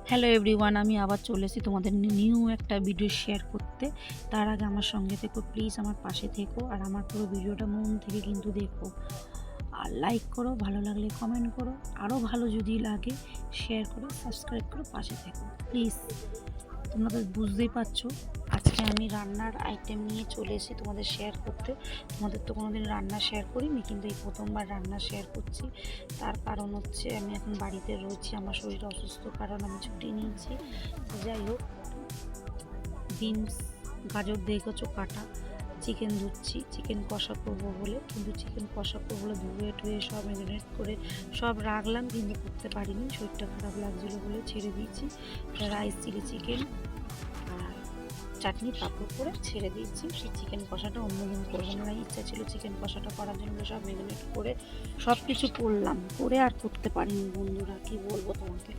Hello everyone, আমি আবার চলে এসেছি তোমাদের নিউ একটা ভিডিও শেয়ার করতে। তার আগে আমার সঙ্গে থেকো, প্লিজ আমার পাশে থেকো আর আমার পুরো ভিডিওটা মন থেকে কিন্তু দেখো আর লাইক করো, ভালো লাগলে কমেন্ট করো, আরও ভালো যদি লাগে শেয়ার করো, সাবস্ক্রাইব করো, পাশে থেকো প্লিজ। তোমরা তো বুঝতেই পারছো আজকে আমি রান্নার আইটেম নিয়ে চলে এসেছি তোমাদের শেয়ার করতে। তোমাদের তো কোনোদিন রান্না শেয়ার করিনি, কিন্তু এই প্রথমবার রান্না শেয়ার করছি। তার কারণ হচ্ছে আমি এখন বাড়িতে রয়েছি, আমার শরীর অসুস্থ, কারণ আমি ছুটি নিয়েছি। যাই হোক, বিনস গাজর দেখেছো কাটা, চিকেন ধুচ্ছি, চিকেন কষা করবো বলে, কিন্তু চিকেন কষা করবো বলে ধুয়ে টুয়ে সব ম্যারিনেট করে সব রাখলাম, কিন্তু করতে পারিনি, শরীরটা খারাপ লাগছিলো বলে ছেড়ে দিয়েছি। রাইস, চিলি চিকেন আর চাটনি পাঁপড় করে ছেড়ে দিয়েছি। সেই চিকেন কষাটা অন্যদিন করবো না, ইচ্ছা ছিল চিকেন কষাটা করার জন্য সব ম্যারিনেট করে সব কিছু করলাম, করে আর করতে পারিনি বন্ধুরা, কি বলবো তোমাকে।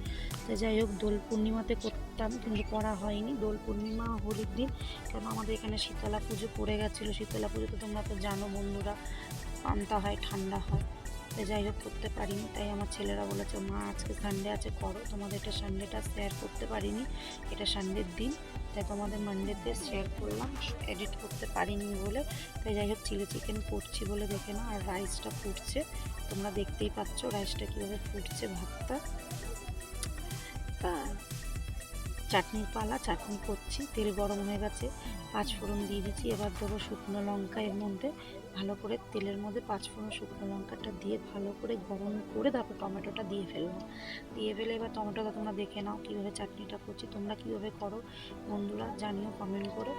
তো যাই হোক, দোল পূর্ণিমাতে করতাম কিন্তু করা হয়নি। দোল পূর্ণিমা হোলির দিন, কেন আমাদের এখানে শীতলা পুজো পড়ে গেছিলো। শীতলা পুজো তো তোমরা তো জানো বন্ধুরা, পান্তা হয়, ঠান্ডা হয়। তো যাই হোক, করতে পারিনি। তাই আমার ছেলেরা বলেছে, মা আজকে সানডে আছে, করো। তোমাদের এটা সানডেটা শেয়ার করতে পারিনি, এটা সানডের দিন, তাই তোমাদের মানডেতে শেয়ার করলাম, এডিট করতে পারিনি বলে। তাই যাই হোক, চিলি চিকেন করছি বলে দেখে না। আর রাইসটা ফুটছে, তোমরা দেখতেই পাচ্ছ রাইসটা কীভাবে ফুটছে, ভাতটা। তা চাটনির পালা, চাটনি করছি, তেল গরম হয়ে গেছে, 5 ফোড়ন দিয়ে দিচ্ছি। এবার দেবো শুকনো লঙ্কা, এর মধ্যে ভালো করে তেলের মধ্যে 5 ফোড়ন শুকনো লঙ্কাটা দিয়ে ভালো করে গরম করে তারপর টমেটোটা দিয়ে ফেলবো। দিয়ে ফেলে এবার টমেটোটা তোমরা দেখে নাও কীভাবে চাটনিটা করছি। তোমরা কীভাবে করো বন্ধুরা জানিও কমেন্ট করে।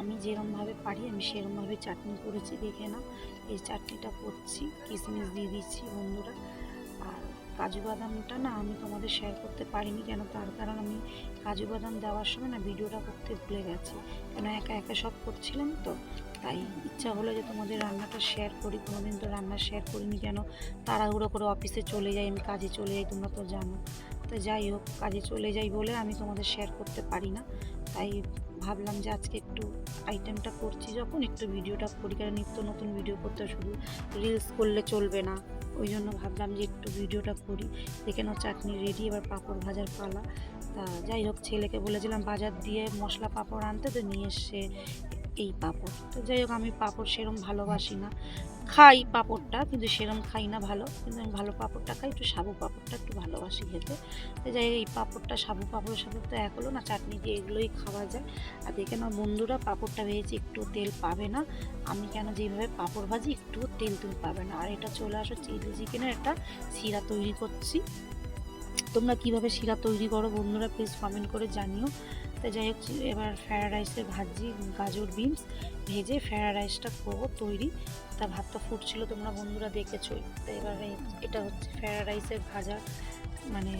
আমি যেরমভাবে পারি আমি সেরমভাবে চাটনি করেছি, দেখে নাও। এই চাটনিটা করছি, কিশমিশ দিয়ে দিচ্ছি বন্ধুরা। আর কাজু বাদামটা না আমি তোমাদের শেয়ার করতে পারিনি, কেন তার কারণ আমি কাজু বাদাম দেওয়ার সময় না ভিডিওটা করতে ভুলে গেছি, কেন একা একা সব করছিলাম তো। তাই ইচ্ছা হলো যে তোমাদের রান্নাটা শেয়ার করি, কোনোদিন তো রান্না শেয়ার করিনি, কেন তাড়াহুড়ো করে অফিসে চলে যাই, আমি কাজে চলে যাই, তোমরা তো জানো। তো যাই হোক, কাজে চলে যাই বলে আমি তোমাদের শেয়ার করতে পারি না। তাই ভাবলাম যে আজকে একটু আইটেমটা করছি যখন, একটু ভিডিওটা করি, কারণ নিত্য নতুন ভিডিও করতে শুধু রিলস করলে চলবে না। ওই জন্য ভাবলাম যে একটু ভিডিওটা করি। দেখে নাও চাটনি রেডি, এবার পাঁপড় ভাজার পালা। তা যাই হোক, ছেলেকে বলেছিলাম বাজার দিয়ে মশলা পাঁপড় আনতে, তো নিয়ে এসে এই পাঁপড়। তো যাই হোক, আমি পাঁপড় সেরম ভালোবাসি না, খাই পাঁপড়টা কিন্তু সেরম খাই না ভালো, কিন্তু আমি ভালো পাঁপড়টা খাই, একটু সাবু পাঁপড়টা একটু ভালোবাসি খেতে। তো যাই হোক, এই পাঁপড়টা সাবু পাঁপড়ের সাথে তো এক হলো না, চাটনি দিয়ে এগুলোই খাওয়া যায়। আর দেখে নাও বন্ধুরা, পাঁপড়টা ভেজেছি, একটু তেল পাবে না। আমি কেন যেভাবে পাঁপড় ভাজি একটু তেল তুমি পাবে না। আর এটা চলে আসো চিলি চিকেনের একটা শিরা তৈরি করছি। তোমরা কিভাবে শিরা তৈরি করো বন্ধুরা প্লিজ কমেন্ট করে জানিও। তো যাই হোক, এবার ফ্রায়েড রাইসের ভাজি, গাজর বিনস ভেজে ফ্রায়েড রাইসটা করবো তৈরি। তা ভাতটা ফুটছিল তোমরা বন্ধুরা দেখেছোই। তো এবার এটা হচ্ছে ফ্রায়েড রাইসের ভাজা, মানে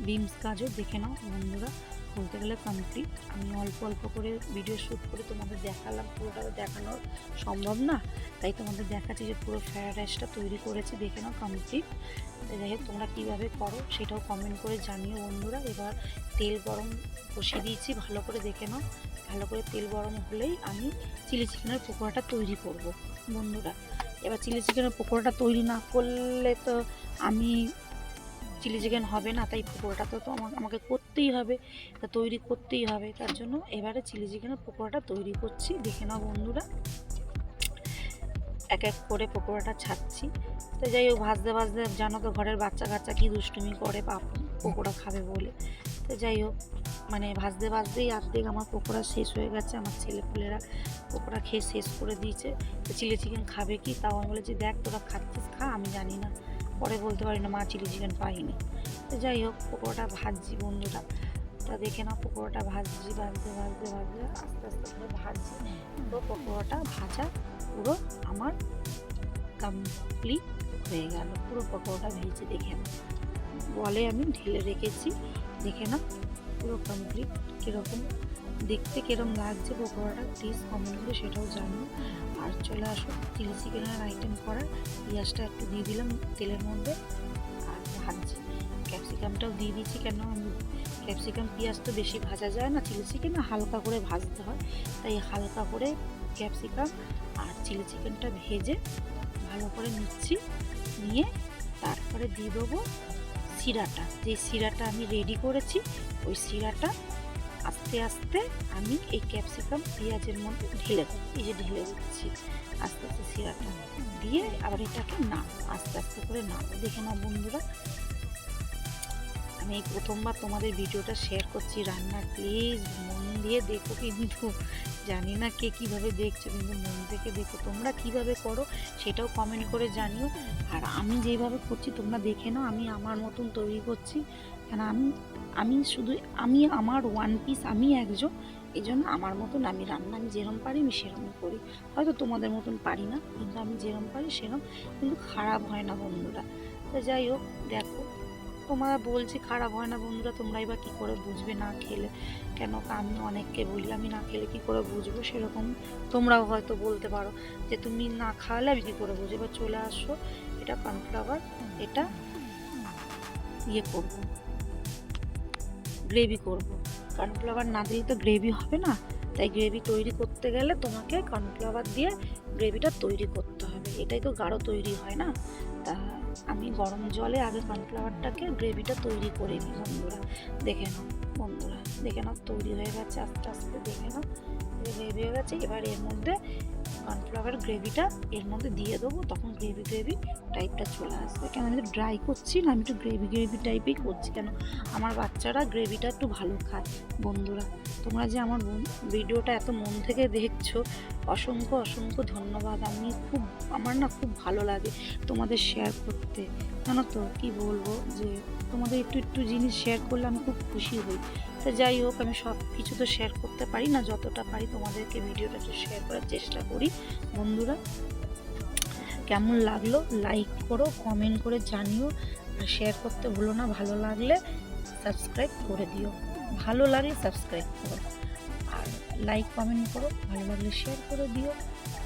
বিনস গাজর, দেখে নাও বন্ধুরা, বলতে গেলে কমপ্লিট। আমি অল্প অল্প করে ভিডিও শ্যুট করে তোমাদের দেখালাম, পুরোটা তো দেখানো সম্ভব না, তাই তোমাদের দেখাচ্ছি যে পুরো ফ্রায়েড রাইসটা তৈরি করেছি, দেখে নাও কমপ্লিট। যাই হোক, তোমরা কীভাবে করো সেটাও কমেন্ট করে জানিও বন্ধুরা। এবার তেল গরম বসিয়ে দিয়েছি, ভালো করে দেখে নাও। ভালো করে তেল গরম হলেই আমি চিলি চিকেনের পকোড়াটা তৈরি করব বন্ধুরা। এবার চিলি চিকেনের পকোড়াটা তৈরি না করলে তো আমি চিলি চিকেন হবে না, তাই পকোড়াটা তো আমাকে করতেই হবে, তা তৈরি করতেই হবে। তার জন্য এবারে চিলি চিকেনের পকোড়াটা তৈরি করছি, দেখে নাও বন্ধুরা। এক এক করে পকোড়াটা ছাড়ছি। তো যাই হোক, ভাজতে ভাজতে জানো তো ঘরের বাচ্চা কাচ্চা কী দুষ্টুমি করে পকোড়া খাবে বলে। তো যাই হোক, মানে ভাজতে ভাজতেই অর্ধেক আমার পকোড়া শেষ হয়ে গেছে, আমার ছেলেপুলেরা পকোড়া খেয়ে শেষ করে দিয়েছে। তো চিলি চিকেন খাবে কি, তাও আমি বলেছি দেখ তোরা খাচ্ছিস খা, আমি জানি না, পরে বলতে পারি না মা চিলি চিকেন পাইনি। তো যাই হোক, পকোড়াটা ভাজছি বন্ধুরা। তা দেখে নাও পকোড়াটা ভাজছি, ভাজতে ভাজতে ভাজতে আস্তে আস্তে করে ভাজছি, তো পকোড়াটা ভাজা পুরো আমার কমপ্লিট হয়ে গেল। পুরো পকোড়াটা ভেজে দেখে নাও, বলে আমি ঢেলে রেখেছি, দেখে নাও পুরো কমপ্লিট। কীরকম দেখতে, কীরকম লাগছে পকোড়াটা প্লিজ কমেন্ট করে সেটাও জানিও। আর চলে আসো চিলি চিকেনের আইটেম করার, পেঁয়াজটা একটু দিয়ে দিলাম তেলের মধ্যে আর ভাজছি। ক্যাপসিকামটাও দিয়ে দিচ্ছি, কেন আমি ক্যাপসিকাম পেঁয়াজ তো বেশি ভাজা যায় না, চিলি চিকেন হালকা করে ভাজতে হয়, তাই হালকা করে ক্যাপসিকাম আর চিলি চিকেনটা ভেজে ভালো করে নিচ্ছি। নিয়ে তারপরে দিয়ে দেবো যে শিরাটা আমি রেডি করেছি, ওই শিরাটা আস্তে আস্তে আমি এই ক্যাপসিকাম পেঁয়াজের মধ্যে ঢেলে দেবো। এই যে ঢেলে দিচ্ছি আস্তে আস্তে শিরাটা দিয়ে, আবার এটাকে আস্তে আস্তে করে দেখে নাও বন্ধুরা। আমি এই প্রথমবার তোমাদের ভিডিওটা শেয়ার করছি রান্নার, প্লিজ মন দিয়ে দেখো, কিন্তু জানি না কে কীভাবে দেখছো, কিন্তু মন থেকে দেখো। তোমরা কিভাবে করো সেটাও কমেন্ট করে জানিও। আর আমি যেভাবে করছি তোমরা দেখে নাও, আমি আমার মতন তৈরি করছি। কেন আমি আমার ওয়ান পিস, আমি একজন, এই জন্য আমার মতন আমি রান্না, আমি যেরকম পারি আমি সেরকম করি। হয়তো তোমাদের মতন পারি না, কিন্তু আমি যেরকম পারি সেরকম, কিন্তু খারাপ হয় না বন্ধুরা। তো যাই হোক, দেখো তোমরা বলছি খারাপ হয় না বন্ধুরা, তোমরা এবার কী করে বুঝবে না খেলে? কেন আমি অনেককে বলি আমি না খেলে কী করে বুঝবো, সেরকম তোমরাও হয়তো বলতে পারো যে তুমি না খাওয়ালে আমি কী করে বুঝবো। এবার চলে আসো, এটা কর্নফ্লাওয়ার, এটা করবো, গ্রেভি করবো। কর্নফ্লাওয়ার না দিলে তো গ্রেভি হবে না, তাই গ্রেভি তৈরি করতে গেলে তোমাকে কর্নফ্লাওয়ার দিয়ে গ্রেভিটা তৈরি করতে হবে, এটাই তো গাঢ় তৈরি হয় না। তা আমি গরম জলে আগে কর্নফ্লাওয়ারটাকে গ্রেভিটা তৈরি করে নিই বন্ধুরা। দেখে নাও বন্ধুরা, দেখে নাও তৈরি হয়ে গেছে, আস্তে আস্তে দেখে নাও গ্রেভি হয়ে গেছে। এবার এর মধ্যে কর্নফ্লাওয়ার গ্রেভিটা এর মধ্যে দিয়ে দেবো, তখন গ্রেভি টাইপটা চলে আসবে। কেন আমি তো ড্রাই করছি না, আমি একটু গ্রেভি টাইপেই করছি, কেন আমার বাচ্চারা গ্রেভিটা একটু ভালো খায় বন্ধুরা। তোমরা যে আমার ভিডিওটা এত মন থেকে দেখছো, অসংখ্য অসংখ্য ধন্যবাদ। আমার না খুব ভালো লাগে তোমাদের শেয়ার করতে, জানো তো কি বলবো, যে তোমাদের একটু একটু জিনিস শেয়ার করলে আমি খুব খুশি হই। তো যাই হোক, আমি সব কিছু তো শেয়ার করতে পারি না, যতটা পারি তোমাদেরকে ভিডিওটা একটু শেয়ার করার চেষ্টা করি বন্ধুরা। কেমন লাগলো লাইক করো, কমেন্ট করে জানিও, আর শেয়ার করতে ভুলো না। ভালো লাগলে সাবস্ক্রাইব করে দিও, ভালো লাগলে সাবস্ক্রাইব করো, আর লাইক কমেন্ট করো, ভালো লাগলে শেয়ার করে দিও।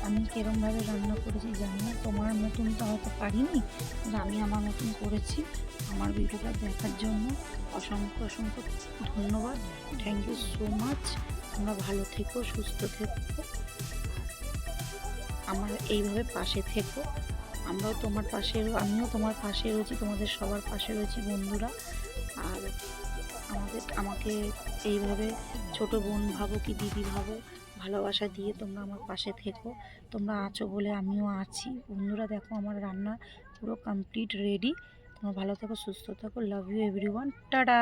আমি কীরমভাবে রান্না করেছি জানি না, তোমার মতন তো হয়তো পারিনি, কিন্তু আমি আমার মতন করেছি। আমার ভিডিওটা দেখার জন্য অসংখ্য অসংখ্য ধন্যবাদ, থ্যাংক ইউ সো মাচ। তোমরা ভালো থেকো, সুস্থ থেকো, আমার এইভাবে পাশে থেকো। আমিও তোমার পাশে রয়েছি, তোমাদের সবার পাশে রয়েছি বন্ধুরা। আর আমাকে এইভাবে ছোট বোন ভাবো কি দিদি ভাবো, ভালোবাসা দিয়ে তোমরা আমার পাশে থেকো। তোমরা আছো বলে আমিও আছি বন্ধুরা। দেখো আমার রান্না পুরো কমপ্লিট রেডি। তোমরা ভালো থাকো, সুস্থ থাকো, লাভ ইউ এভরিওয়ান, টাটা।